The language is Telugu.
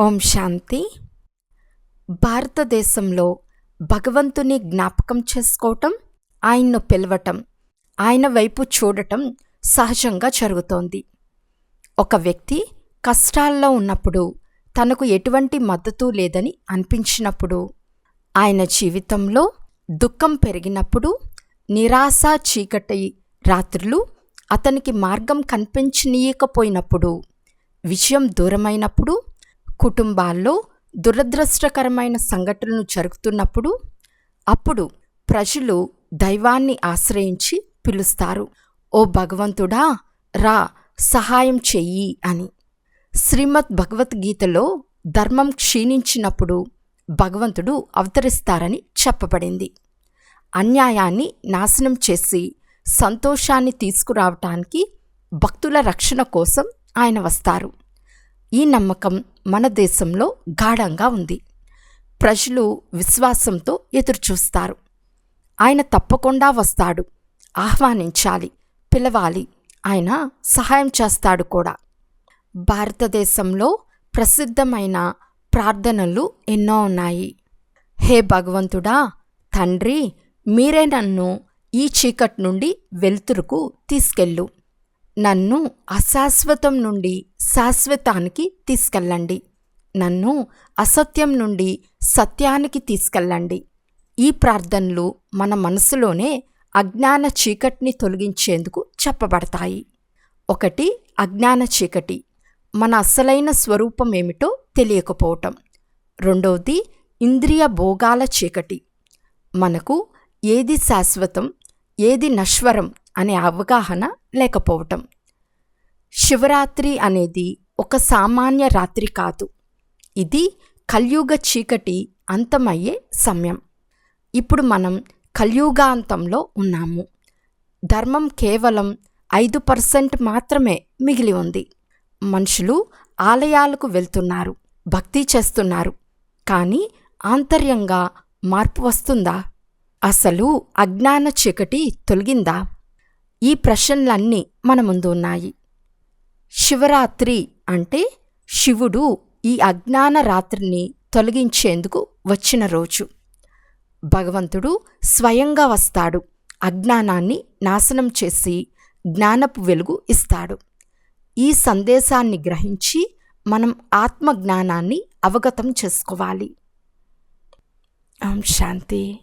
ఓం శాంతి. భారతదేశంలో భగవంతుని జ్ఞాపకం చేసుకోవటం, ఆయన్ను పిలవటం, ఆయన వైపు చూడటం సహజంగా జరుగుతోంది. ఒక వ్యక్తి కష్టాల్లో ఉన్నప్పుడు, తనకు ఎటువంటి మద్దతు లేదని అనిపించినప్పుడు, ఆయన జీవితంలో దుఃఖం పెరిగినప్పుడు, నిరాశ చీకటి రాత్రులు అతనికి మార్గం కనిపించనీయకపోయినప్పుడు, విజయం దూరమైనప్పుడు, కుటుంబాల్లో దురదృష్టకరమైన సంఘటనలు జరుగుతున్నప్పుడు, అప్పుడు ప్రజలు దైవాన్ని ఆశ్రయించి పిలుస్తారు. ఓ భగవంతుడా, రా, సహాయం చెయ్యి అని. శ్రీమద్ భగవద్గీతలో ధర్మం క్షీణించినప్పుడు భగవంతుడు అవతరిస్తారని చెప్పబడింది. అన్యాయాన్ని నాశనం చేసి సంతోషాన్ని తీసుకురావటానికి, భక్తుల రక్షణ కోసం ఆయన వస్తారు. ఈ నమ్మకం మన దేశంలో గాఢంగా ఉంది. ప్రజలు విశ్వాసంతో ఎదురుచూస్తారు. ఆయన తప్పకుండా వస్తాడు. ఆహ్వానించాలి, పిలవాలి. ఆయన సహాయం చేస్తాడు కూడా. భారతదేశంలో ప్రసిద్ధమైన ప్రార్థనలు ఎన్నో ఉన్నాయి. హే భగవంతుడా, తండ్రి, మీరే నన్ను ఈ చీకటి నుండి వెలుతురుకు తీసుకెళ్ళు. నన్ను అశాశ్వతం నుండి శాశ్వతానికి తీసుకెళ్ళండి. నన్ను అసత్యం నుండి సత్యానికి తీసుకెళ్ళండి. ఈ ప్రార్థనలు మన మనసులోనే అజ్ఞాన చీకటిని తొలగించేందుకు చెప్పబడతాయి. ఒకటి, అజ్ఞాన చీకటి, మన అసలైన స్వరూపం ఏమిటో తెలియకపోవటం. రెండవది, ఇంద్రియ భోగాల చీకటి, మనకు ఏది శాశ్వతం, ఏది నశ్వరం అనే అవగాహన లేకపోవటం. శివరాత్రి అనేది ఒక సామాన్య రాత్రి కాదు. ఇది కలియుగ చీకటి అంతమయ్యే సమయం. ఇప్పుడు మనం కలియుగాంతంలో ఉన్నాము. ధర్మం కేవలం 5% మాత్రమే మిగిలి ఉంది. మనుషులు ఆలయాలకు వెళ్తున్నారు, భక్తి చేస్తున్నారు. కానీ ఆంతర్యంగా మార్పు వస్తుందా? అసలు అజ్ఞాన చీకటి తొలగిందా? ఈ ప్రశ్నలన్నీ మన ముందు ఉన్నాయి. శివరాత్రి అంటే శివుడు ఈ అజ్ఞాన రాత్రిని తొలగించేందుకు వచ్చిన రోజు. భగవంతుడు స్వయంగా వస్తాడు. అజ్ఞానాన్ని నాశనం చేసి జ్ఞానపు వెలుగు ఇస్తాడు. ఈ సందేశాన్ని గ్రహించి మనం ఆత్మజ్ఞానాన్ని అవగతం చేసుకోవాలి. ఓం శాంతి.